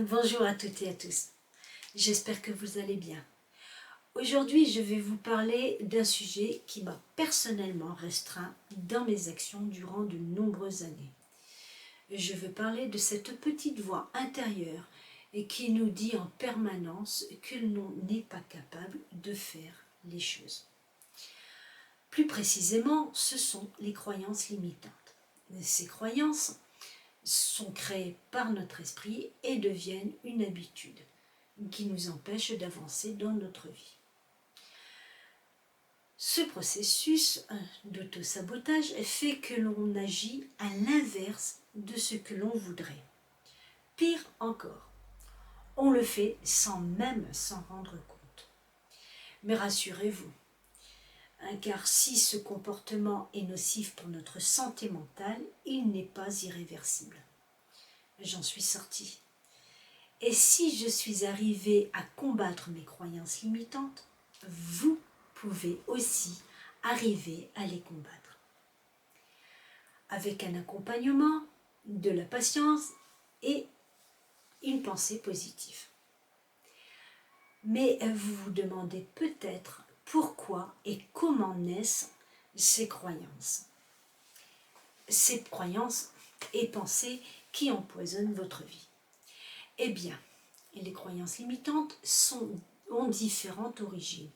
Bonjour à toutes et à tous, j'espère que vous allez bien. Aujourd'hui, je vais vous parler d'un sujet qui m'a personnellement restreint dans mes actions durant de nombreuses années. Je veux parler de cette petite voix intérieure et qui nous dit en permanence que l'on n'est pas capable de faire les choses. Plus précisément, ce sont les croyances limitantes. Ces croyances sont créées par notre esprit et deviennent une habitude qui nous empêche d'avancer dans notre vie. Ce processus d'auto-sabotage fait que l'on agit à l'inverse de ce que l'on voudrait. Pire encore, on le fait sans même s'en rendre compte. Mais rassurez-vous, car si ce comportement est nocif pour notre santé mentale, il n'est pas irréversible. J'en suis sortie. Et si je suis arrivée à combattre mes croyances limitantes, vous pouvez aussi arriver à les combattre. Avec un accompagnement, de la patience et une pensée positive. Mais vous vous demandez peut-être pourquoi et comment naissent ces croyances. Ces croyances et pensées qui empoisonnent votre vie. Eh bien, les croyances limitantes ont différentes origines,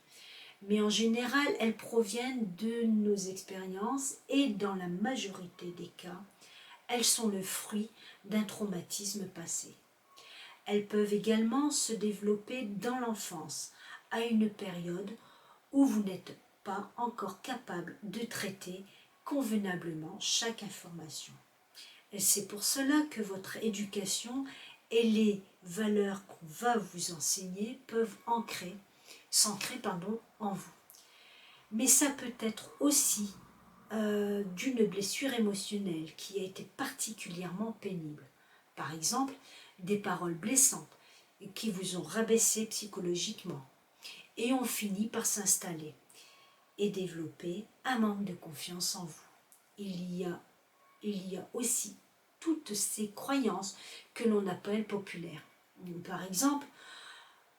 mais en général, elles proviennent de nos expériences et dans la majorité des cas, elles sont le fruit d'un traumatisme passé. Elles peuvent également se développer dans l'enfance, à une période où vous n'êtes pas encore capable de traiter convenablement chaque information. Et c'est pour cela que votre éducation et les valeurs qu'on va vous enseigner peuvent s'ancrer en vous. Mais ça peut être aussi d'une blessure émotionnelle qui a été particulièrement pénible. Par exemple, des paroles blessantes qui vous ont rabaissé psychologiquement et ont fini par s'installer et développer un manque de confiance en vous. Il y a aussi toutes ces croyances que l'on appelle populaires. Par exemple,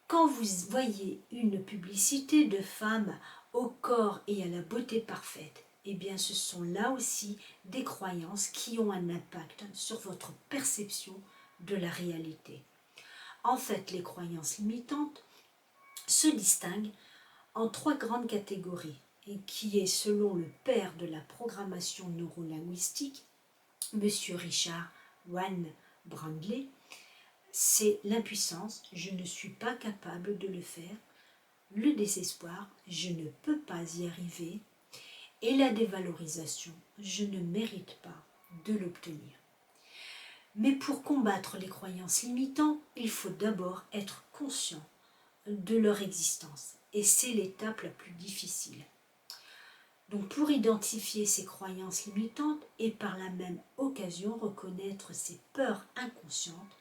quand vous voyez une publicité de femmes au corps et à la beauté parfaite, eh bien ce sont là aussi des croyances qui ont un impact sur votre perception de la réalité. En fait, les croyances limitantes se distinguent en 3 grandes catégories, et qui est, selon le père de la programmation neurolinguistique, M. Richard Wayne Bradley, c'est l'impuissance, je ne suis pas capable de le faire, le désespoir, je ne peux pas y arriver, et la dévalorisation, je ne mérite pas de l'obtenir. Mais pour combattre les croyances limitantes, il faut d'abord être conscient de leur existence, et c'est l'étape la plus difficile. Donc pour identifier ces croyances limitantes et par la même occasion reconnaître ces peurs inconscientes,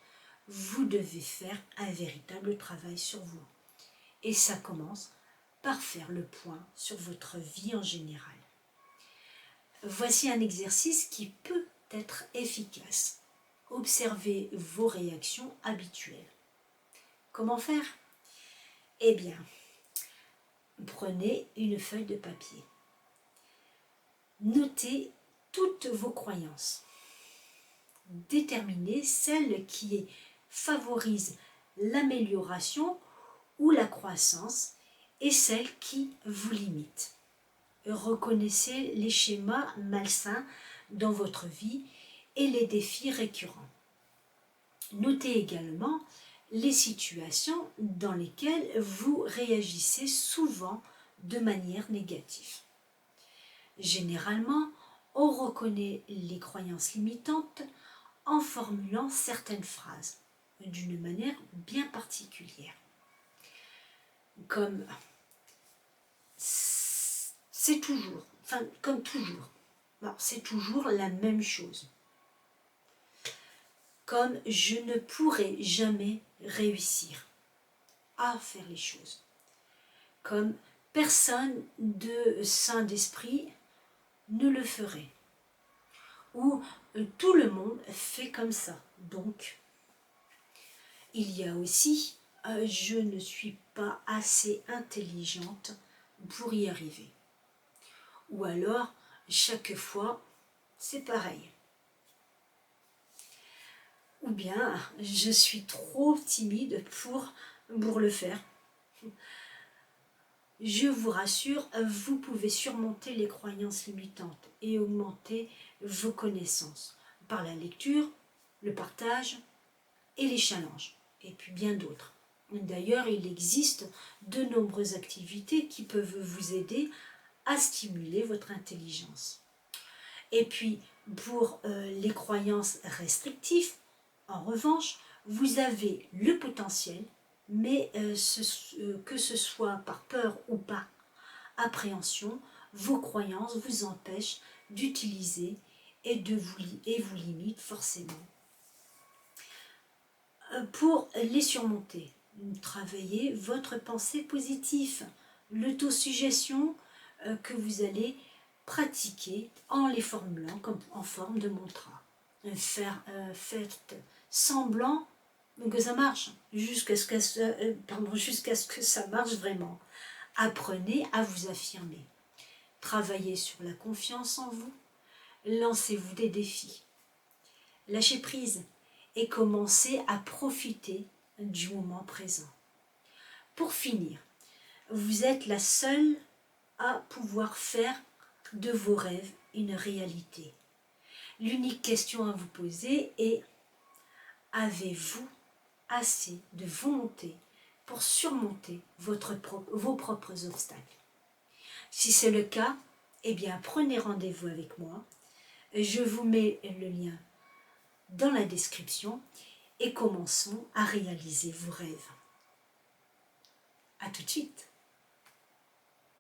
vous devez faire un véritable travail sur vous. Et ça commence par faire le point sur votre vie en général. Voici un exercice qui peut être efficace. Observez vos réactions habituelles. Comment faire ? Eh bien, prenez une feuille de papier. Notez toutes vos croyances. Déterminez celle qui favorise l'amélioration ou la croissance et celle qui vous limite. Reconnaissez les schémas malsains dans votre vie et les défis récurrents. Notez également les situations dans lesquelles vous réagissez souvent de manière négative. Généralement, on reconnaît les croyances limitantes en formulant certaines phrases d'une manière bien particulière. Comme c'est toujours, comme toujours. Alors, c'est toujours la même chose. Comme je ne pourrai jamais réussir à faire les choses. Comme personne de sain d'esprit ne le ferait. Ou tout le monde fait comme ça. Donc, il y a aussi je ne suis pas assez intelligente pour y arriver. Ou alors, chaque fois, c'est pareil. Ou bien, je suis trop timide pour le faire. Je vous rassure, vous pouvez surmonter les croyances limitantes et augmenter vos connaissances par la lecture, le partage et les challenges, et puis bien d'autres. D'ailleurs, il existe de nombreuses activités qui peuvent vous aider à stimuler votre intelligence. Et puis, pour les croyances restrictives, en revanche, vous avez le potentiel, mais que ce soit par peur ou par appréhension, vos croyances vous empêchent d'utiliser et vous limitent forcément. Pour les surmonter, travaillez votre pensée positive, l'autosuggestion que vous allez pratiquer en les formulant comme en forme de mantra. Faites semblant que ça marche, jusqu'à ce que ça marche vraiment. Apprenez à vous affirmer. Travaillez sur la confiance en vous. Lancez-vous des défis. Lâchez prise et commencez à profiter du moment présent. Pour finir, vous êtes la seule à pouvoir faire de vos rêves une réalité. L'unique question à vous poser est: avez-vous assez de volonté pour surmonter vos propres obstacles? Si c'est le cas, eh bien prenez rendez-vous avec moi. Je vous mets le lien dans la description et commençons à réaliser vos rêves. À tout de suite.